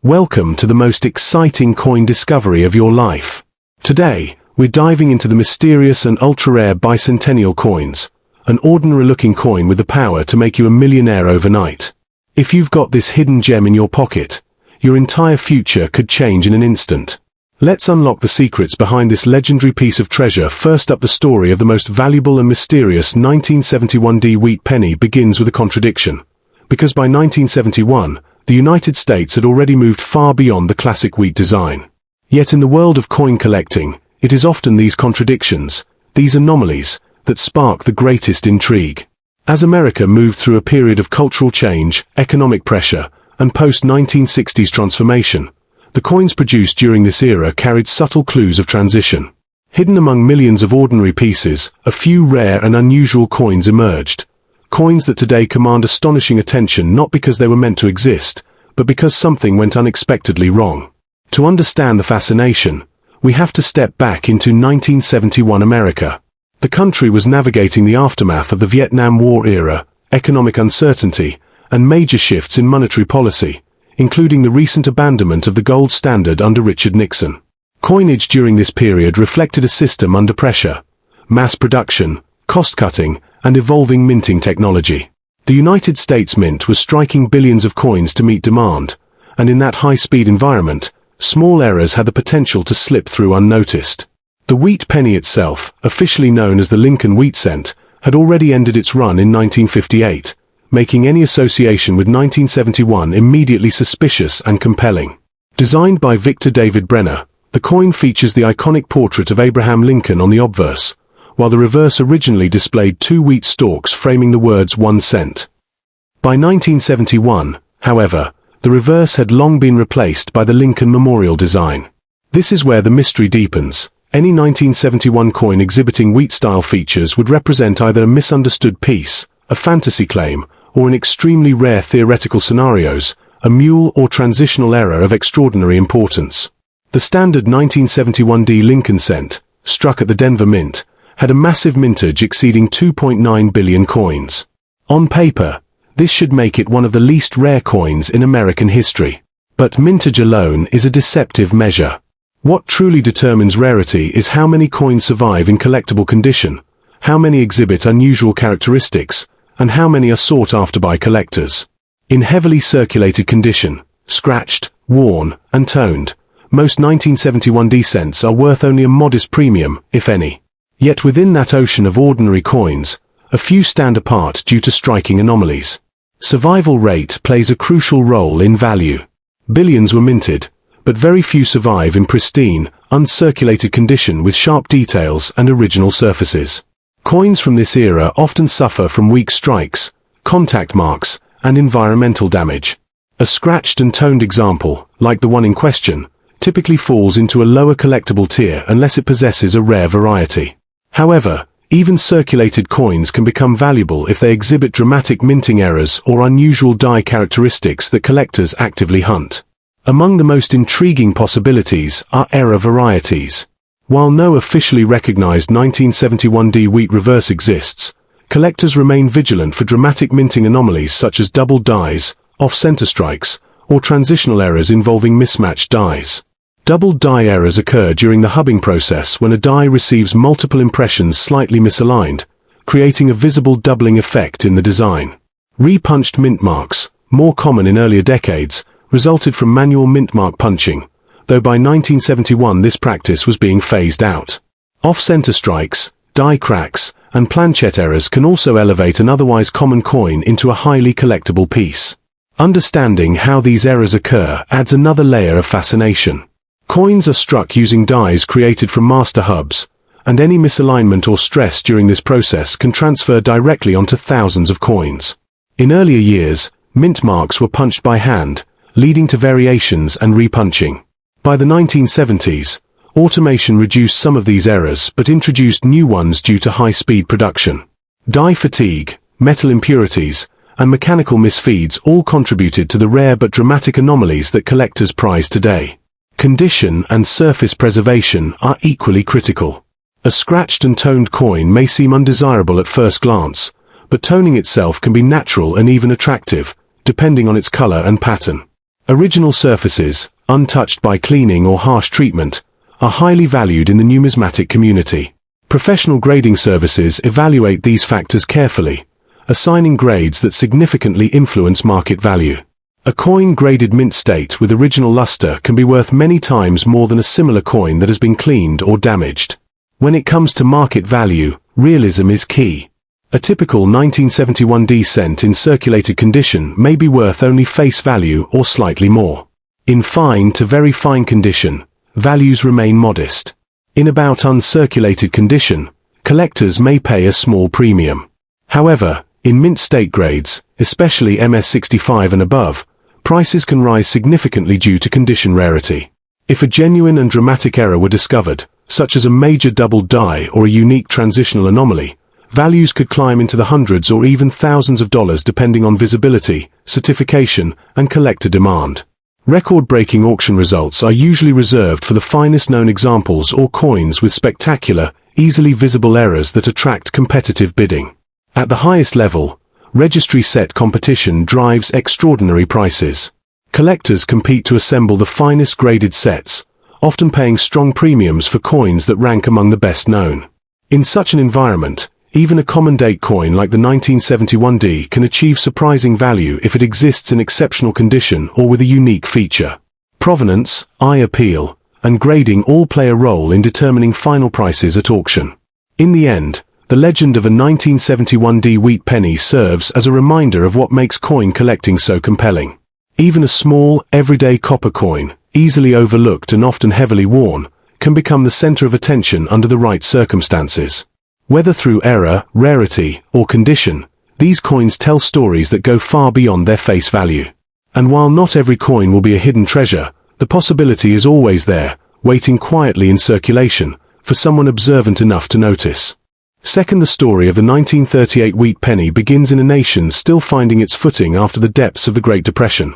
Welcome to the most exciting coin discovery of your life. Today, we're diving into the mysterious and ultra-rare bicentennial coins, an ordinary-looking coin with the power to make you a millionaire overnight. If you've got this hidden gem in your pocket, your entire future could change in an instant. Let's unlock the secrets behind this legendary piece of treasure. First up, the story of the most valuable and mysterious 1971D wheat penny begins with a contradiction. Because by 1971, the United States had already moved far beyond the classic wheat design. Yet in the world of coin collecting, it is often these contradictions, these anomalies, that spark the greatest intrigue. As America moved through a period of cultural change, economic pressure, and post-1960s transformation, the coins produced during this era carried subtle clues of transition. Hidden among millions of ordinary pieces, a few rare and unusual coins emerged. Coins that today command astonishing attention not because they were meant to exist, but because something went unexpectedly wrong. To understand the fascination, we have to step back into 1971 America. The country was navigating the aftermath of the Vietnam War era, economic uncertainty, and major shifts in monetary policy, including the recent abandonment of the gold standard under Richard Nixon. Coinage during this period reflected a system under pressure: mass production, cost-cutting, and evolving minting technology. The United States Mint was striking billions of coins to meet demand, and in that high-speed environment, small errors had the potential to slip through unnoticed. The wheat penny itself, officially known as the Lincoln Wheat Cent, had already ended its run in 1958, making any association with 1971 immediately suspicious and compelling. Designed by Victor David Brenner, the coin features the iconic portrait of Abraham Lincoln on the obverse, while the reverse originally displayed two wheat stalks framing the words 1 cent. By 1971, however, the reverse had long been replaced by the Lincoln Memorial design. This is where the mystery deepens. Any 1971 coin exhibiting wheat-style features would represent either a misunderstood piece, a fantasy claim, or in extremely rare theoretical scenarios, a mule or transitional error of extraordinary importance. The standard 1971D Lincoln Cent, struck at the Denver Mint, had a massive mintage exceeding 2.9 billion coins. On paper, this should make it one of the least rare coins in American history. But mintage alone is a deceptive measure. What truly determines rarity is how many coins survive in collectible condition, how many exhibit unusual characteristics, and how many are sought after by collectors. In heavily circulated condition, scratched, worn, and toned, most 1971D cents are worth only a modest premium, if any. Yet within that ocean of ordinary coins, a few stand apart due to striking anomalies. Survival rate plays a crucial role in value. Billions were minted, but very few survive in pristine, uncirculated condition with sharp details and original surfaces. Coins from this era often suffer from weak strikes, contact marks, and environmental damage. A scratched and toned example, like the one in question, typically falls into a lower collectible tier unless it possesses a rare variety. However, even circulated coins can become valuable if they exhibit dramatic minting errors or unusual die characteristics that collectors actively hunt. Among the most intriguing possibilities are error varieties. While no officially recognized 1971D wheat reverse exists, collectors remain vigilant for dramatic minting anomalies such as double dies, off-center strikes, or transitional errors involving mismatched dies. Double die errors occur during the hubbing process when a die receives multiple impressions slightly misaligned, creating a visible doubling effect in the design. Repunched mint marks, more common in earlier decades, resulted from manual mint mark punching, though by 1971 this practice was being phased out. Off-center strikes, die cracks, and planchet errors can also elevate an otherwise common coin into a highly collectible piece. Understanding how these errors occur adds another layer of fascination. Coins are struck using dies created from master hubs, and any misalignment or stress during this process can transfer directly onto thousands of coins. In earlier years, mint marks were punched by hand, leading to variations and repunching. By the 1970s, automation reduced some of these errors but introduced new ones due to high-speed production. Die fatigue, metal impurities, and mechanical misfeeds all contributed to the rare but dramatic anomalies that collectors prize today. Condition and surface preservation are equally critical. A scratched and toned coin may seem undesirable at first glance, but toning itself can be natural and even attractive, depending on its color and pattern. Original surfaces, untouched by cleaning or harsh treatment, are highly valued in the numismatic community. Professional grading services evaluate these factors carefully, assigning grades that significantly influence market value. A coin graded mint state with original luster can be worth many times more than a similar coin that has been cleaned or damaged. When it comes to market value, realism is key. A typical 1971D cent in circulated condition may be worth only face value or slightly more. In fine to very fine condition, values remain modest. In about uncirculated condition, collectors may pay a small premium. However, in mint state grades, especially MS65 and above, prices can rise significantly due to condition rarity. If a genuine and dramatic error were discovered, such as a major double die or a unique transitional anomaly, values could climb into the hundreds or even thousands of dollars depending on visibility, certification, and collector demand. Record-breaking auction results are usually reserved for the finest known examples or coins with spectacular, easily visible errors that attract competitive bidding. At the highest level, registry set competition drives extraordinary prices. Collectors compete to assemble the finest graded sets, often paying strong premiums for coins that rank among the best known. In such an environment, even a common date coin like the 1971D can achieve surprising value if it exists in exceptional condition or with a unique feature. Provenance, eye appeal, and grading all play a role in determining final prices at auction. In the end, the legend of a 1971D wheat penny serves as a reminder of what makes coin collecting so compelling. Even a small, everyday copper coin, easily overlooked and often heavily worn, can become the center of attention under the right circumstances. Whether through error, rarity, or condition, these coins tell stories that go far beyond their face value. And while not every coin will be a hidden treasure, the possibility is always there, waiting quietly in circulation, for someone observant enough to notice. Second, the story of the 1938 wheat penny begins in a nation still finding its footing after the depths of the Great Depression,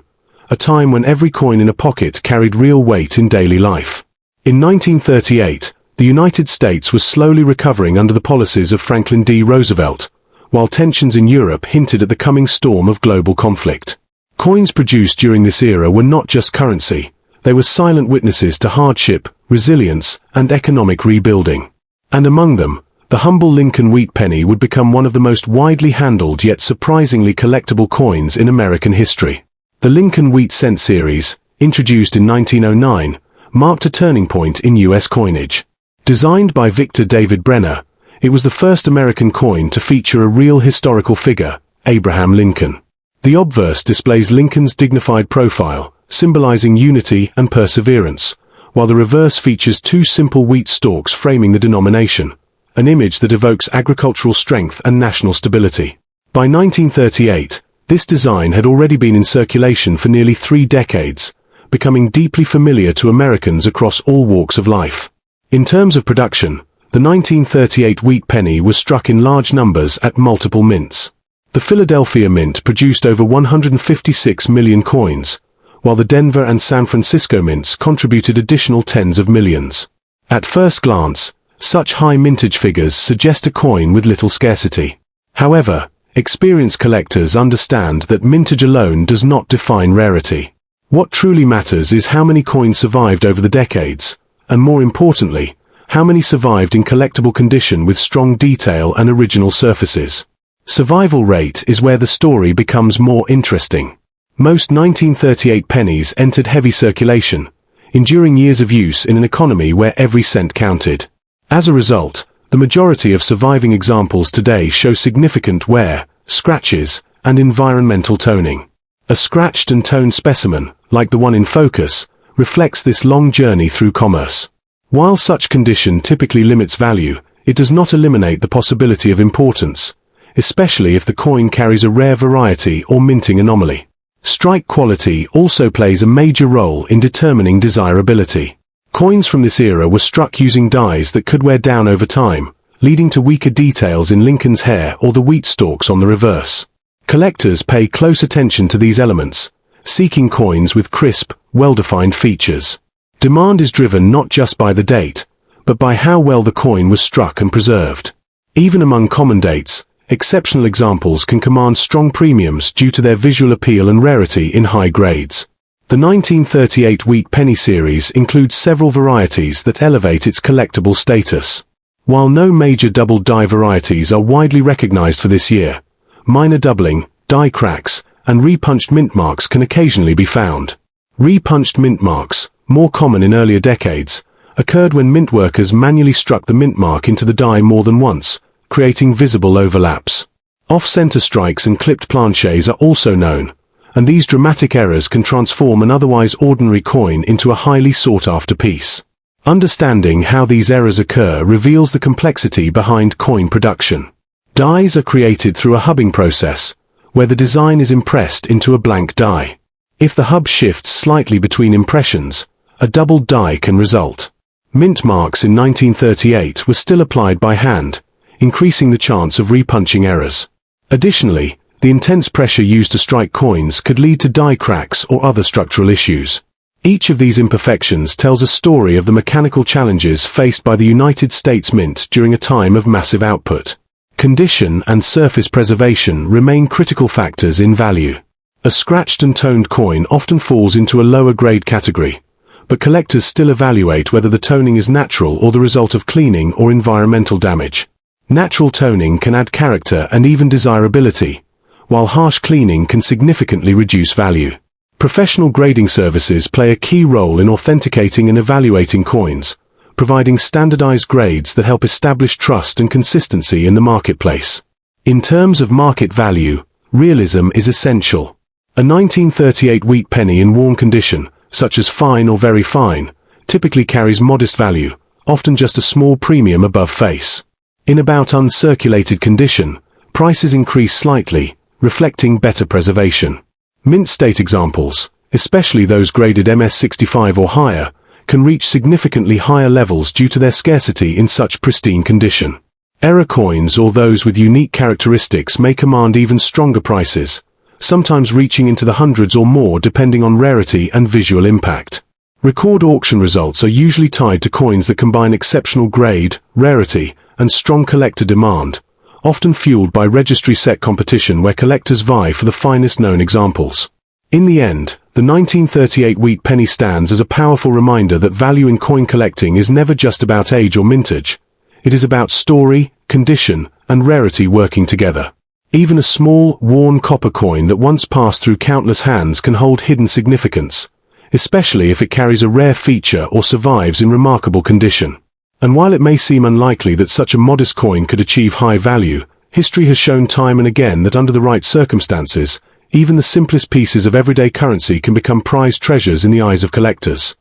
a time when every coin in a pocket carried real weight in daily life. In 1938, the United States was slowly recovering under the policies of Franklin D. Roosevelt, while tensions in Europe hinted at the coming storm of global conflict. Coins produced during this era were not just currency, they were silent witnesses to hardship, resilience, and economic rebuilding. And among them, the humble Lincoln wheat penny would become one of the most widely handled yet surprisingly collectible coins in American history. The Lincoln Wheat Cent series, introduced in 1909, marked a turning point in U.S. coinage. Designed by Victor David Brenner, it was the first American coin to feature a real historical figure, Abraham Lincoln. The obverse displays Lincoln's dignified profile, symbolizing unity and perseverance, while the reverse features two simple wheat stalks framing the denomination, an image that evokes agricultural strength and national stability. By 1938, this design had already been in circulation for nearly 3 decades, becoming deeply familiar to Americans across all walks of life. In terms of production, the 1938 wheat penny was struck in large numbers at multiple mints. The Philadelphia Mint produced over 156 million coins, while the Denver and San Francisco mints contributed additional tens of millions. At first glance, such high mintage figures suggest a coin with little scarcity. However, experienced collectors understand that mintage alone does not define rarity. What truly matters is how many coins survived over the decades, and more importantly, how many survived in collectible condition with strong detail and original surfaces. Survival rate is where the story becomes more interesting. Most 1938 pennies entered heavy circulation, enduring years of use in an economy where every cent counted. As a result, the majority of surviving examples today show significant wear, scratches, and environmental toning. A scratched and toned specimen, like the one in focus, reflects this long journey through commerce. While such condition typically limits value, it does not eliminate the possibility of importance, especially if the coin carries a rare variety or minting anomaly. Strike quality also plays a major role in determining desirability. Coins from this era were struck using dies that could wear down over time, leading to weaker details in Lincoln's hair or the wheat stalks on the reverse. Collectors pay close attention to these elements, seeking coins with crisp, well-defined features. Demand is driven not just by the date, but by how well the coin was struck and preserved. Even among common dates, exceptional examples can command strong premiums due to their visual appeal and rarity in high grades. The 1938 wheat penny series includes several varieties that elevate its collectible status. While no major double die varieties are widely recognized for this year, minor doubling, die cracks, and repunched mint marks can occasionally be found. Repunched mint marks, more common in earlier decades, occurred when mint workers manually struck the mint mark into the die more than once, creating visible overlaps. Off-center strikes and clipped planchets are also known, and these dramatic errors can transform an otherwise ordinary coin into a highly sought-after piece. Understanding how these errors occur reveals the complexity behind coin production. Dies are created through a hubbing process, where the design is impressed into a blank die. If the hub shifts slightly between impressions, a doubled die can result. Mint marks in 1938 were still applied by hand, increasing the chance of repunching errors. Additionally, the intense pressure used to strike coins could lead to die cracks or other structural issues. Each of these imperfections tells a story of the mechanical challenges faced by the United States Mint during a time of massive output. Condition and surface preservation remain critical factors in value. A scratched and toned coin often falls into a lower grade category, but collectors still evaluate whether the toning is natural or the result of cleaning or environmental damage. Natural toning can add character and even desirability, while harsh cleaning can significantly reduce value. Professional grading services play a key role in authenticating and evaluating coins, providing standardized grades that help establish trust and consistency in the marketplace. In terms of market value, realism is essential. A 1938 wheat penny in worn condition, such as fine or very fine, typically carries modest value, often just a small premium above face. In about uncirculated condition, prices increase slightly, reflecting better preservation. Mint state examples, especially those graded MS65 or higher, can reach significantly higher levels due to their scarcity in such pristine condition. Error coins or those with unique characteristics may command even stronger prices, sometimes reaching into the hundreds or more depending on rarity and visual impact. Record auction results are usually tied to coins that combine exceptional grade, rarity, and strong collector demand, often fueled by registry-set competition where collectors vie for the finest known examples. In the end, the 1938 wheat penny stands as a powerful reminder that value in coin collecting is never just about age or mintage. It is about story, condition, and rarity working together. Even a small, worn copper coin that once passed through countless hands can hold hidden significance, especially if it carries a rare feature or survives in remarkable condition. And while it may seem unlikely that such a modest coin could achieve high value, history has shown time and again that under the right circumstances, even the simplest pieces of everyday currency can become prized treasures in the eyes of collectors.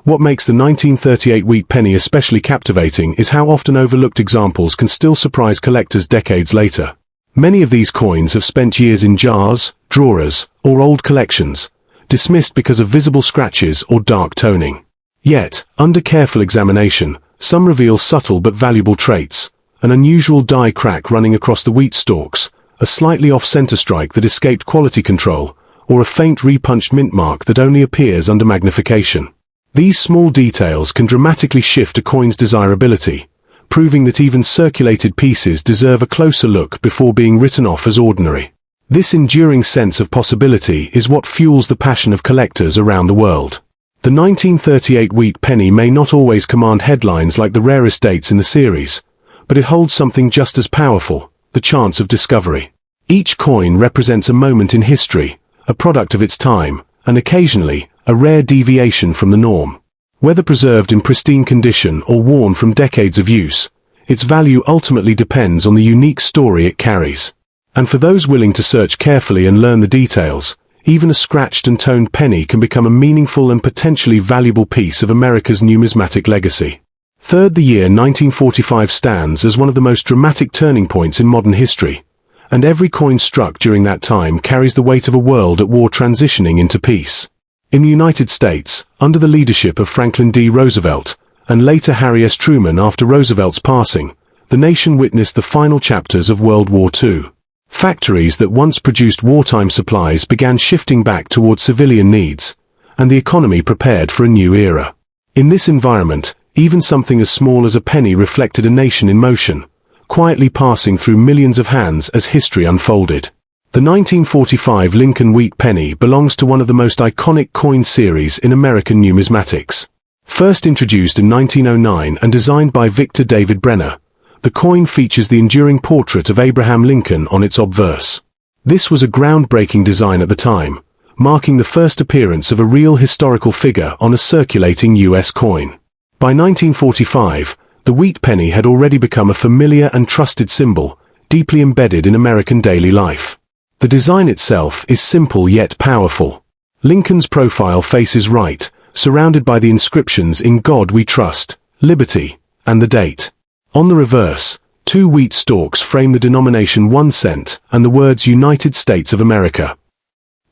What makes the 1938 wheat penny especially captivating is how often overlooked examples can still surprise collectors decades later. Many of these coins have spent years in jars, drawers, or old collections, dismissed because of visible scratches or dark toning. Yet, under careful examination, some reveal subtle but valuable traits: an unusual die crack running across the wheat stalks, a slightly off-center strike that escaped quality control, or a faint repunched mint mark that only appears under magnification. These small details can dramatically shift a coin's desirability, proving that even circulated pieces deserve a closer look before being written off as ordinary. This enduring sense of possibility is what fuels the passion of collectors around the world. The 1938 wheat penny may not always command headlines like the rarest dates in the series, but it holds something just as powerful: the chance of discovery. Each coin represents a moment in history, a product of its time, and occasionally, a rare deviation from the norm. Whether preserved in pristine condition or worn from decades of use, its value ultimately depends on the unique story it carries. And for those willing to search carefully and learn the details, even a scratched and toned penny can become a meaningful and potentially valuable piece of America's numismatic legacy. Third, the year 1945 stands as one of the most dramatic turning points in modern history, and every coin struck during that time carries the weight of a world at war transitioning into peace. In the United States, under the leadership of Franklin D. Roosevelt, and later Harry S. Truman after Roosevelt's passing, the nation witnessed the final chapters of World War II. Factories that once produced wartime supplies began shifting back toward civilian needs, and the economy prepared for a new era. In this environment, even something as small as a penny reflected a nation in motion, quietly passing through millions of hands as history unfolded. The 1945 Lincoln Wheat Penny belongs to one of the most iconic coin series in American numismatics. First introduced in 1909 and designed by Victor David Brenner, the coin features the enduring portrait of Abraham Lincoln on its obverse. This was a groundbreaking design at the time, marking the first appearance of a real historical figure on a circulating U.S. coin. By 1945, the wheat penny had already become a familiar and trusted symbol, deeply embedded in American daily life. The design itself is simple yet powerful. Lincoln's profile faces right, surrounded by the inscriptions "In God We Trust," "Liberty," and the date. On the reverse, 2 wheat stalks frame the denomination 1 cent and the words "United States of America."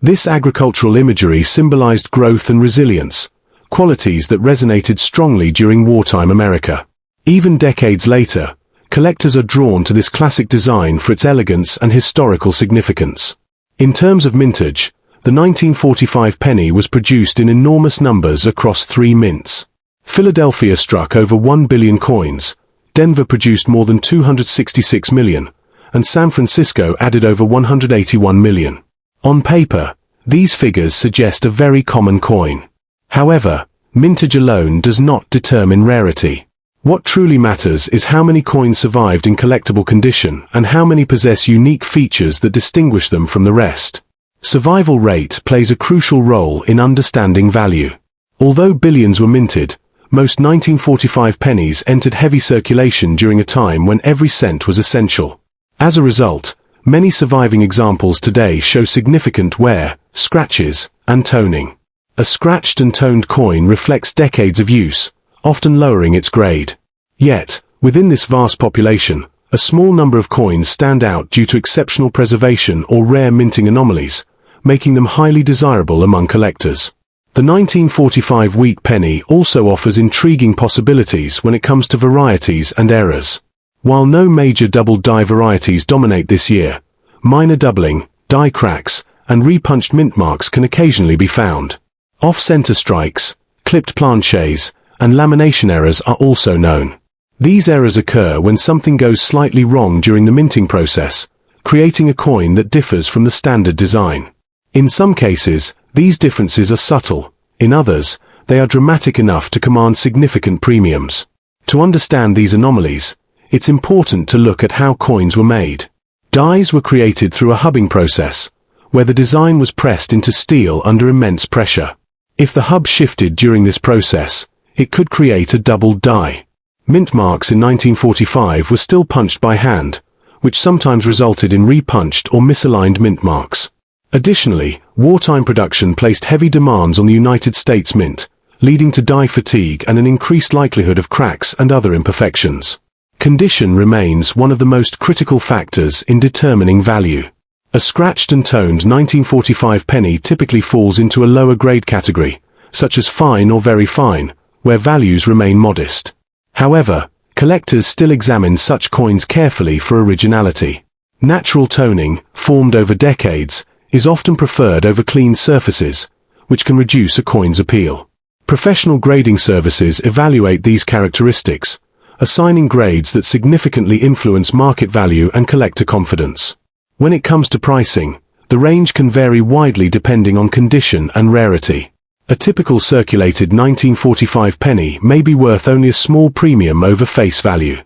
This agricultural imagery symbolized growth and resilience, qualities that resonated strongly during wartime America. Even decades later, collectors are drawn to this classic design for its elegance and historical significance. In terms of mintage, the 1945 penny was produced in enormous numbers across 3 mints. Philadelphia struck over 1 billion coins, Denver produced more than 266 million, and San Francisco added over 181 million. On paper, these figures suggest a very common coin. However, mintage alone does not determine rarity. What truly matters is how many coins survived in collectible condition and how many possess unique features that distinguish them from the rest. Survival rate plays a crucial role in understanding value. Although billions were minted, most 1945 pennies entered heavy circulation during a time when every cent was essential. As a result, many surviving examples today show significant wear, scratches, and toning. A scratched and toned coin reflects decades of use, often lowering its grade. Yet, within this vast population, a small number of coins stand out due to exceptional preservation or rare minting anomalies, making them highly desirable among collectors. The 1945 wheat penny also offers intriguing possibilities when it comes to varieties and errors. While no major double die varieties dominate this year, minor doubling, die cracks, and repunched mint marks can occasionally be found. Off-center strikes, clipped planchets, and lamination errors are also known. These errors occur when something goes slightly wrong during the minting process, creating a coin that differs from the standard design. In some cases, these differences are subtle. In others, they are dramatic enough to command significant premiums. To understand these anomalies, it's important to look at how coins were made. Dies were created through a hubbing process, where the design was pressed into steel under immense pressure. If the hub shifted during this process, it could create a doubled die. Mint marks in 1945 were still punched by hand, which sometimes resulted in repunched or misaligned mint marks. Additionally, wartime production placed heavy demands on the United States Mint, leading to die fatigue and an increased likelihood of cracks and other imperfections. Condition remains one of the most critical factors in determining value. A scratched and toned 1945 penny typically falls into a lower grade category, such as fine or very fine, where values remain modest. However, collectors still examine such coins carefully for originality. Natural toning, formed over decades, is often preferred over clean surfaces, which can reduce a coin's appeal. Professional grading services evaluate these characteristics, assigning grades that significantly influence market value and collector confidence. When it comes to pricing, the range can vary widely depending on condition and rarity. A typical circulated 1945 penny may be worth only a small premium over face value.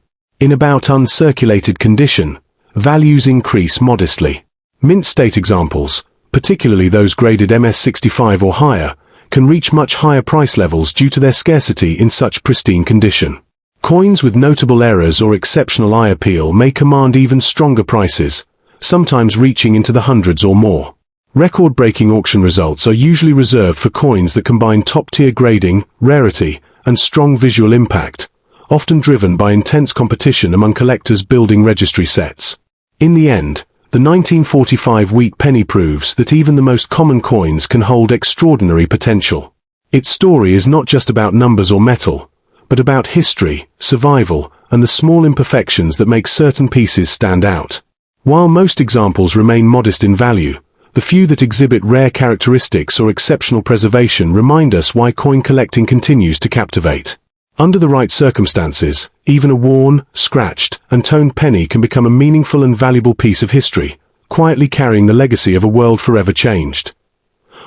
In about uncirculated condition, values increase modestly. Mint state examples, particularly those graded MS65 or higher, can reach much higher price levels due to their scarcity in such pristine condition. Coins with notable errors or exceptional eye appeal may command even stronger prices, sometimes reaching into the hundreds or more. Record-breaking auction results are usually reserved for coins that combine top-tier grading, rarity, and strong visual impact, often driven by intense competition among collectors building registry sets. In the end, the 1945 wheat penny proves that even the most common coins can hold extraordinary potential. Its story is not just about numbers or metal, but about history, survival, and the small imperfections that make certain pieces stand out. While most examples remain modest in value, the few that exhibit rare characteristics or exceptional preservation remind us why coin collecting continues to captivate. Under the right circumstances, even a worn, scratched, and toned penny can become a meaningful and valuable piece of history, quietly carrying the legacy of a world forever changed.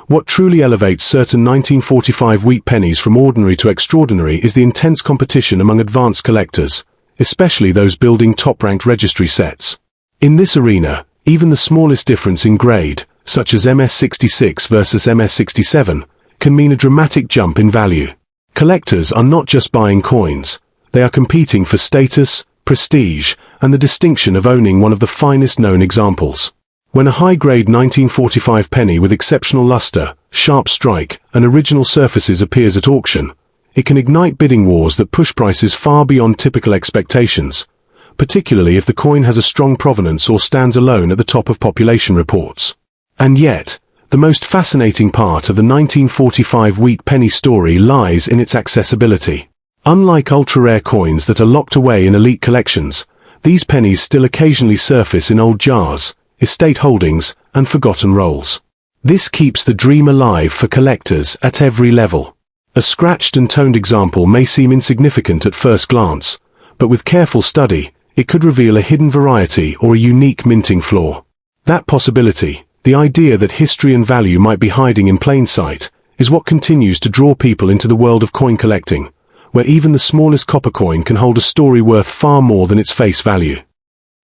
What truly elevates certain 1945 wheat pennies from ordinary to extraordinary is the intense competition among advanced collectors, especially those building top-ranked registry sets. In this arena, even the smallest difference in grade, such as MS66 versus MS67, can mean a dramatic jump in value. Collectors are not just buying coins, they are competing for status, prestige, and the distinction of owning one of the finest known examples. When a high-grade 1945 penny with exceptional luster, sharp strike, and original surfaces appears at auction, it can ignite bidding wars that push prices far beyond typical expectations, particularly if the coin has a strong provenance or stands alone at the top of population reports. And yet, the most fascinating part of the 1945 wheat penny story lies in its accessibility. Unlike ultra-rare coins that are locked away in elite collections, these pennies still occasionally surface in old jars, estate holdings, and forgotten rolls. This keeps the dream alive for collectors at every level. A scratched and toned example may seem insignificant at first glance, but with careful study, it could reveal a hidden variety or a unique minting flaw. That possibility, the idea that history and value might be hiding in plain sight, is what continues to draw people into the world of coin collecting, where even the smallest copper coin can hold a story worth far more than its face value.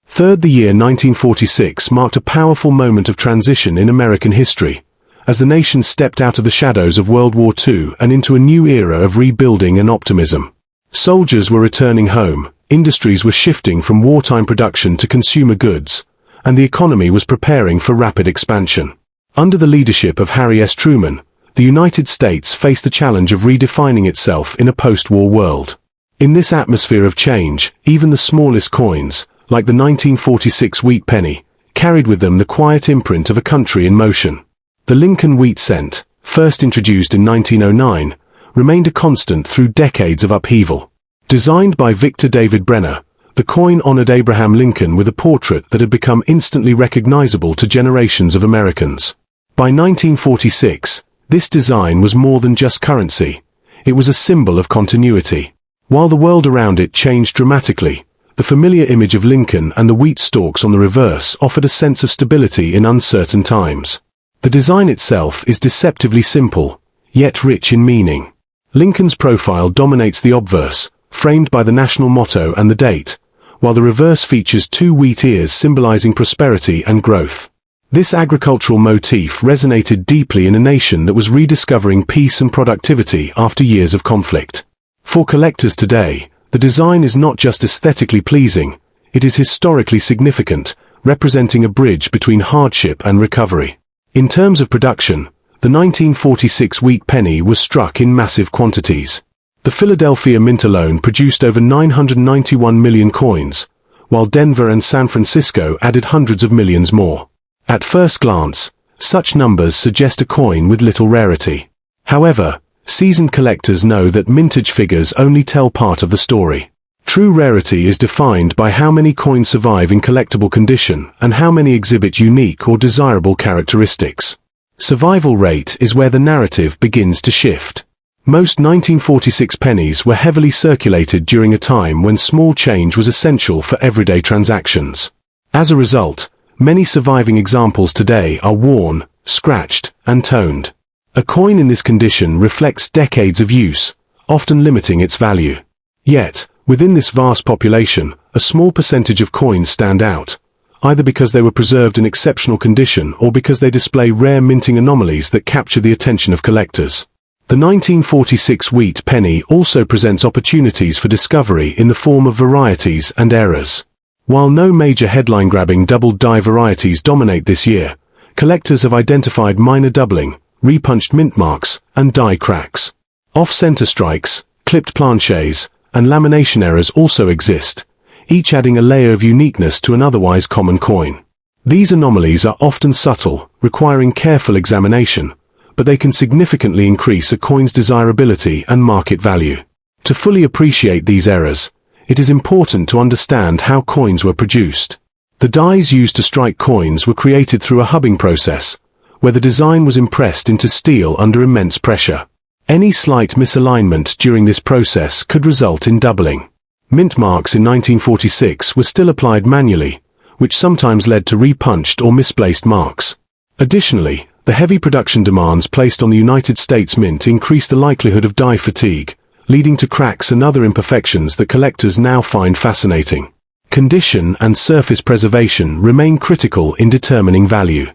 Third, the year 1946 marked a powerful moment of transition in American history, as the nation stepped out of the shadows of World War II and into a new era of rebuilding and optimism. Soldiers were returning home, industries were shifting from wartime production to consumer goods, and the economy was preparing for rapid expansion. Under the leadership of Harry S. Truman, the United States faced the challenge of redefining itself in a post-war world. In this atmosphere of change, even the smallest coins, like the 1946 wheat penny, carried with them the quiet imprint of a country in motion. The Lincoln wheat cent, first introduced in 1909, remained a constant through decades of upheaval. Designed by Victor David Brenner, the coin honored Abraham Lincoln with a portrait that had become instantly recognizable to generations of Americans. By 1946, this design was more than just currency. It was a symbol of continuity. While the world around it changed dramatically, the familiar image of Lincoln and the wheat stalks on the reverse offered a sense of stability in uncertain times. The design itself is deceptively simple, yet rich in meaning. Lincoln's profile dominates the obverse, framed by the national motto and the date, while the reverse features two wheat ears symbolizing prosperity and growth. This agricultural motif resonated deeply in a nation that was rediscovering peace and productivity after years of conflict. For collectors today, the design is not just aesthetically pleasing, it is historically significant, representing a bridge between hardship and recovery. In terms of production, the 1946 wheat penny was struck in massive quantities. The Philadelphia Mint alone produced over 991 million coins, while Denver and San Francisco added hundreds of millions more. At first glance, such numbers suggest a coin with little rarity. However, seasoned collectors know that mintage figures only tell part of the story. True rarity is defined by how many coins survive in collectible condition and how many exhibit unique or desirable characteristics. Survival rate is where the narrative begins to shift. Most 1946 pennies were heavily circulated during a time when small change was essential for everyday transactions. As a result, many surviving examples today are worn, scratched, and toned. A coin in this condition reflects decades of use, often limiting its value. Yet, within this vast population, a small percentage of coins stand out, either because they were preserved in exceptional condition or because they display rare minting anomalies that capture the attention of collectors. The 1946 wheat penny also presents opportunities for discovery in the form of varieties and errors. While no major headline-grabbing double-die varieties dominate this year, collectors have identified minor doubling, repunched mint marks, and die cracks. Off-center strikes, clipped planchets, and lamination errors also exist, each adding a layer of uniqueness to an otherwise common coin. These anomalies are often subtle, requiring careful examination, but they can significantly increase a coin's desirability and market value. To fully appreciate these errors, it is important to understand how coins were produced. The dies used to strike coins were created through a hubbing process, where the design was impressed into steel under immense pressure. Any slight misalignment during this process could result in doubling. Mint marks in 1946 were still applied manually, which sometimes led to repunched or misplaced marks. Additionally, the heavy production demands placed on the United States Mint increased the likelihood of die fatigue, leading to cracks and other imperfections that collectors now find fascinating. Condition and surface preservation remain critical in determining value.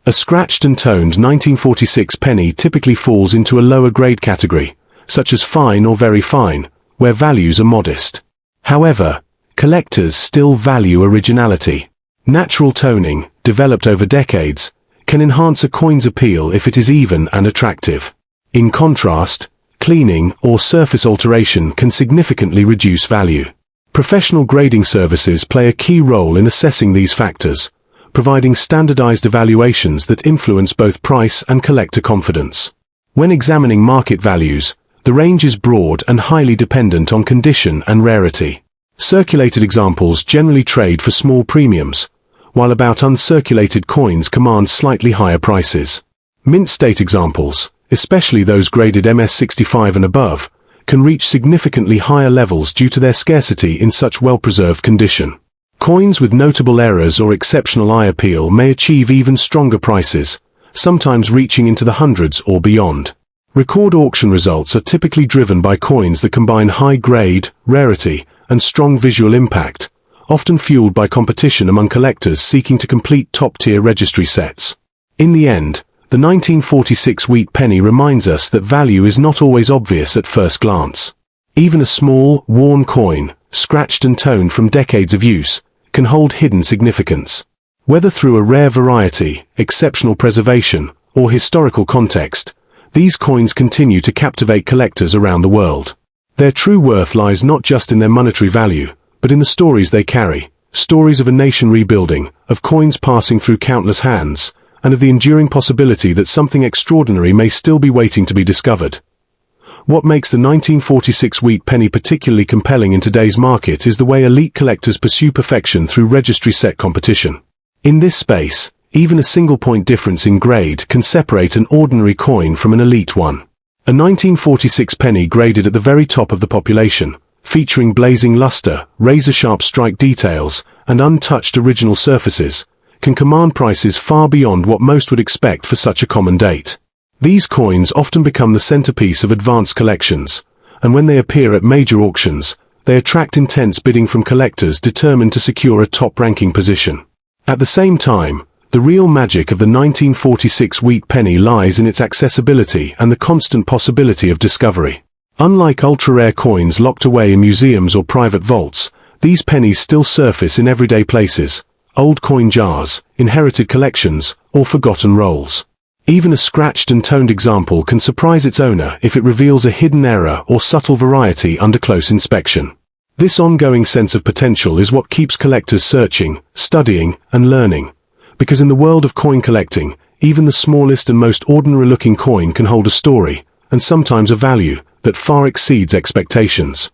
A scratched and toned 1946 penny typically falls into a lower grade category, such as fine or very fine, where values are modest. However, collectors still value originality. Natural toning, developed over decades, can enhance a coin's appeal if it is even and attractive. In contrast, cleaning or surface alteration can significantly reduce value. Professional grading services play a key role in assessing these factors, providing standardized evaluations that influence both price and collector confidence. When examining market values, the range is broad and highly dependent on condition and rarity. Circulated examples generally trade for small premiums, while about uncirculated coins command slightly higher prices. Mint state examples, especially those graded MS65 and above, can reach significantly higher levels due to their scarcity in such well-preserved condition. Coins with notable errors or exceptional eye appeal may achieve even stronger prices, sometimes reaching into the hundreds or beyond. Record auction results are typically driven by coins that combine high grade, rarity, and strong visual impact, often fueled by competition among collectors seeking to complete top-tier registry sets. In the end, the 1946 wheat penny reminds us that value is not always obvious at first glance. Even a small, worn coin, scratched and toned from decades of use, can hold hidden significance. Whether through a rare variety, exceptional preservation, or historical context, these coins continue to captivate collectors around the world. Their true worth lies not just in their monetary value, but in the stories they carry, stories of a nation rebuilding, of coins passing through countless hands, and of the enduring possibility that something extraordinary may still be waiting to be discovered. What makes the 1946 wheat penny particularly compelling in today's market is the way elite collectors pursue perfection through registry set competition. In this space, even a single point difference in grade can separate an ordinary coin from an elite one. A 1946 penny graded at the very top of the population, featuring blazing luster, razor-sharp strike details, and untouched original surfaces, can command prices far beyond what most would expect for such a common date. These coins often become the centerpiece of advanced collections, and when they appear at major auctions, they attract intense bidding from collectors determined to secure a top-ranking position. At the same time, the real magic of the 1946 wheat penny lies in its accessibility and the constant possibility of discovery. Unlike ultra-rare coins locked away in museums or private vaults, these pennies still surface in everyday places, old coin jars, inherited collections, or forgotten rolls. Even a scratched and toned example can surprise its owner if it reveals a hidden error or subtle variety under close inspection. This ongoing sense of potential is what keeps collectors searching, studying, and learning, because in the world of coin collecting, even the smallest and most ordinary-looking coin can hold a story, and sometimes a value, that far exceeds expectations.